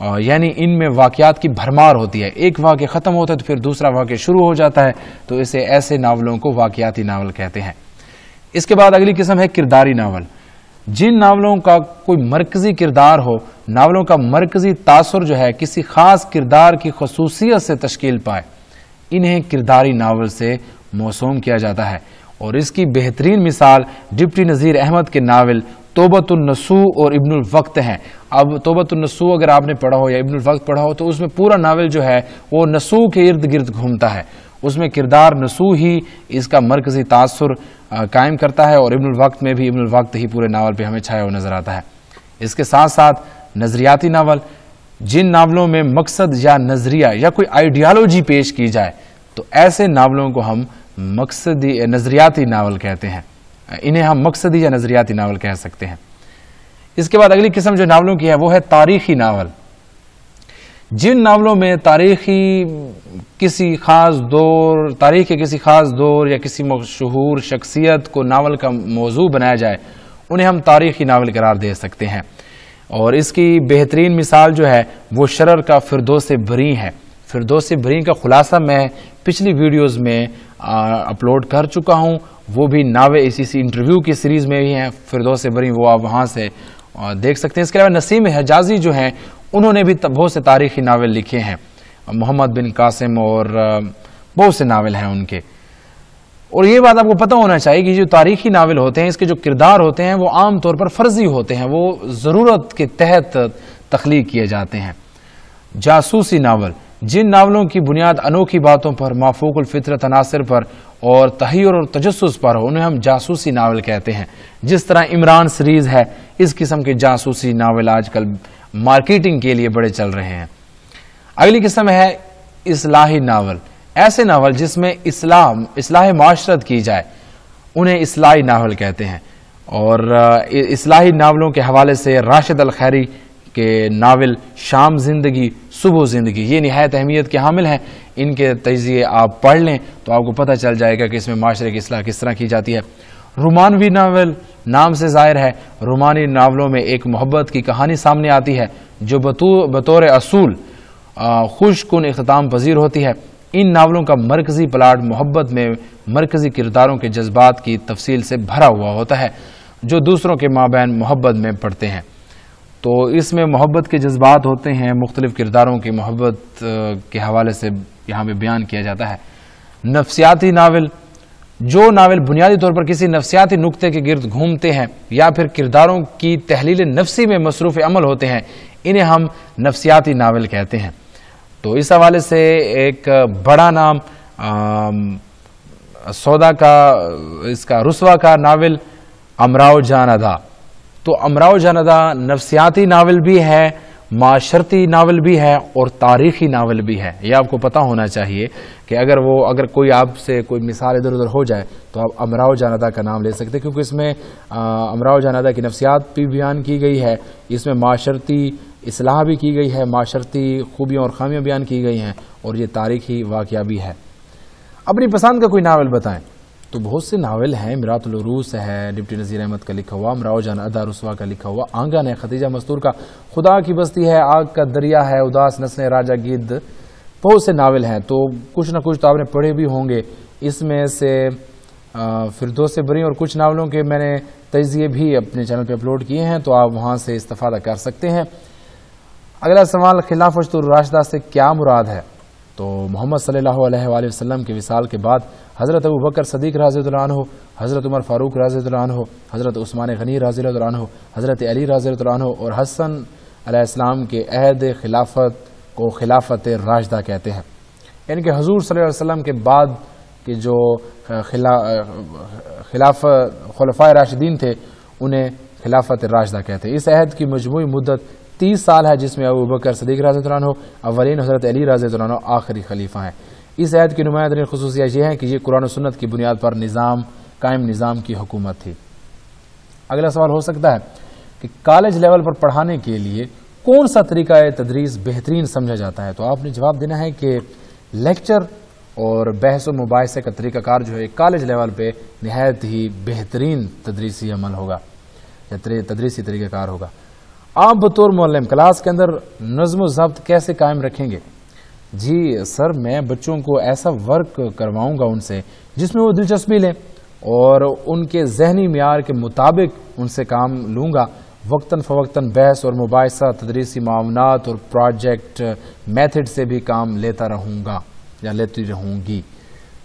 یعنی ان میں واقعات کی بھرمار ہوتی ہے، ایک واقعہ ختم ہوتا ہے تو پھر دوسرا واقعہ شروع ہو جاتا ہے، تو اسے ایسے ناولوں کو واقعاتی ناول کہتے ہیں۔ اس کے بعد اگلی قسم ہے کرداری ناول۔ جن ناولوں کا کوئی مرکزی کردار ہو، ناولوں کا مرکزی تاثر جو ہے کسی خاص کردار کی خصوصیت سے تشکیل پائے، انہیں کرداری ناول سے موسوم کیا جاتا ہے، اور اس کی بہترین مثال ڈپٹی نذیر احمد کے ناول توبۃ النسوء اور ابن الوقت ہیں۔ اب توبۃ النسوء اگر آپ نے پڑھا ہو یا ابن الوقت پڑھا ہو تو اس میں پورا ناول جو ہے وہ نسوء کے ارد گرد گھومتا ہے، اس میں کردار نسوء ہی اس کا مرکزی تاثر قائم کرتا ہے، اور ابن الوقت میں بھی ابن الوقت ہی پورے ناول پہ ہمیں چھایا ہوا نظر آتا ہے۔ اس کے ساتھ ساتھ نظریاتی ناول، جن ناولوں میں مقصد یا نظریہ یا کوئی آئیڈیالوجی پیش کی جائے تو ایسے ناولوں کو ہم نظریاتی ناول کہتے ہیں، انہیں ہم مقصدی یا نظریاتی ناول کہہ سکتے ہیں۔ اس کے بعد اگلی قسم جو ناولوں کی ہے وہ ہے تاریخی ناول۔ جن ناولوں میں تاریخ کے کسی خاص دور یا کسی مشہور شخصیت کو ناول کا موضوع بنایا جائے انہیں ہم تاریخی ناول قرار دے سکتے ہیں، اور اس کی بہترین مثال جو ہے وہ شرر کا فردوس بری ہے۔ فردوس بری کا خلاصہ میں پچھلی ویڈیوز میں اپلوڈ کر چکا ہوں، وہ بھی ناول اسی انٹرویو کی سیریز میں ہی ہیں، فردوس بری، وہ آپ وہاں سے دیکھ سکتے ہیں۔ اس کے علاوہ نسیم حجازی جو ہیں انہوں نے بھی بہت سے تاریخی ناول لکھے ہیں، محمد بن قاسم اور بہت سے ناول ہیں ان کے۔ اور یہ بات آپ کو پتہ ہونا چاہیے کہ جو تاریخی ناول ہوتے ہیں اس کے جو کردار ہوتے ہیں وہ عام طور پر فرضی ہوتے ہیں، وہ ضرورت کے تحت تخلیق کیے جاتے ہیں۔ جاسوسی ناول، جن ناولوں کی بنیاد انوکھی باتوں پر، مافوق الفطرت عناصر پر اور تحیر اور تجسس پر ہو، انہیں ہم جاسوسی ناول کہتے ہیں۔ جس طرح عمران سیریز ہے، اس قسم کے جاسوسی ناول آج کل مارکیٹنگ کے لیے بڑے چل رہے ہیں۔ اگلی قسم ہے اصلاحی ناول، ایسے ناول جس میں اصلاح معاشرت کی جائے انہیں اصلاحی ناول کہتے ہیں، اور اصلاحی ناولوں کے حوالے سے راشد الخیری کے ناول شام زندگی صبح زندگی یہ نہایت اہمیت کے حامل ہیں۔ ان کے تجزیے آپ پڑھ لیں تو آپ کو پتہ چل جائے گا کہ اس میں معاشرے کی اصلاح کس طرح کی جاتی ہے۔ رومانوی ناول نام سے ظاہر ہے، رومانی ناولوں میں ایک محبت کی کہانی سامنے آتی ہے جو بطور اصول خوش کن اختتام پذیر ہوتی ہے۔ ان ناولوں کا مرکزی پلاٹ محبت میں مرکزی کرداروں کے جذبات کی تفصیل سے بھرا ہوا ہوتا ہے جو دوسروں کے مابین محبت میں پڑتے ہیں۔ تو اس میں محبت کے جذبات ہوتے ہیں، مختلف کرداروں کی محبت کے حوالے سے یہاں پہ بیان کیا جاتا ہے۔ نفسیاتی ناول، جو ناول بنیادی طور پر کسی نفسیاتی نقطے کے گرد گھومتے ہیں یا پھر کرداروں کی تحلیل نفسی میں مصروف عمل ہوتے ہیں، انہیں ہم نفسیاتی ناول کہتے ہیں۔ تو اس حوالے سے ایک بڑا نام سودا کا اس کا رسوا کا ناول امراؤ جان ادا۔ تو امراؤ جان ادا نفسیاتی ناول بھی ہے، معاشرتی ناول بھی ہے اور تاریخی ناول بھی ہے۔ یہ آپ کو پتہ ہونا چاہیے کہ اگر کوئی آپ سے کوئی مثال ادھر ادھر ہو جائے تو آپ امراؤ جان ادا کا نام لے سکتے، کیونکہ اس میں امراؤ جان ادا کی نفسیات بھی بیان کی گئی ہے، اس میں معاشرتی اصلاح بھی کی گئی ہے، معاشرتی خوبیاں اور خامیاں بیان کی گئی ہیں، اور یہ تاریخی واقعہ بھی ہے۔ اپنی پسند کا کوئی ناول بتائیں تو بہت سے ناول ہیں، میرات العروس ہے ڈپٹی نذیر احمد کا لکھا ہوا، امراؤ جان ادا رسوا کا لکھا ہوا، آنگن ہے خدیجہ مستور کا، خدا کی بستی ہے، آگ کا دریا ہے، اداس نسلیں راجہ گید، بہت سے ناول ہیں۔ تو کچھ نہ کچھ تو آپ نے پڑھے بھی ہوں گے۔ اس میں سے فردوس بری اور کچھ ناولوں کے میں نے تجزیے بھی اپنے چینل پہ اپلوڈ کیے ہیں، تو آپ وہاں سے استفادہ کر سکتے ہیں۔ اگلا سوال، خلافت الراشدہ سے کیا مراد ہے؟ تو محمد صلی اللہ علیہ وآلہ وسلم کے وصال کے بعد حضرت ابوبکر صدیق رضی اللہ عنہ، حضرت عمر فاروق رضی اللہ عنہ، حضرت عثمان غنی رضی اللہ عنہ، حضرت علی رضی اللہ عنہ اور حسن علیہ السلام کے عہد خلافت کو خلافت راشدہ کہتے ہیں، یعنی کہ حضور صلی اللہ علیہ وسلم کے بعد کے جو خلفائے راشدین تھے انہیں خلافت راشدہ کہتے ہیں۔ اس عہد کی مجموعی مدت 30 سال ہے، جس میں ابوبکر صدیق رضی اللہ عنہ اولین، حضرت علی رضی اللہ عنہ آخری خلیفہ ہیں۔ اس عہد کی نمایاں ترین خصوصیت یہ ہے کہ یہ قرآن و سنت کی بنیاد پر قائم نظام کی حکومت تھی۔ اگلا سوال ہو سکتا ہے کہ کالج لیول پر پڑھانے کے لیے کون سا طریقہ تدریس بہترین سمجھا جاتا ہے؟ تو آپ نے جواب دینا ہے کہ لیکچر اور بحث و مباحثے کا طریقہ کار جو ہے کالج لیول پہ نہایت ہی بہترین تدریسی عمل ہوگا یا تدریسی طریقہ کار ہوگا۔ آپ بطور معلم کلاس کے اندر نظم و ضبط کیسے قائم رکھیں گے؟ جی سر، میں بچوں کو ایسا ورک کرواؤں گا ان سے جس میں وہ دلچسپی لیں اور ان کے ذہنی معیار کے مطابق ان سے کام لوں گا۔ وقتاً فوقتاً بحث اور مباحثہ، تدریسی معاونات اور پروجیکٹ میتھڈ سے بھی کام لیتا رہوں گا یا لیتی رہوں گی۔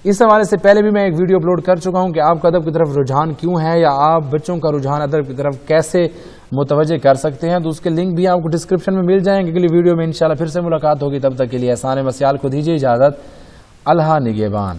اس حوالے سے پہلے بھی میں ایک ویڈیو اپلوڈ کر چکا ہوں کہ آپ کا ادب کی طرف رجحان کیوں ہے، یا آپ بچوں کا رجحان ادب کی طرف کیسے متوجہ کر سکتے ہیں، تو اس کے لنک بھی آپ کو ڈسکرپشن میں مل جائیں گے۔ اگلی ویڈیو میں انشاءاللہ پھر سے ملاقات ہوگی، تب تک کے لیے احسان مسیال کو دیجیے اجازت۔ اللہ نگہبان۔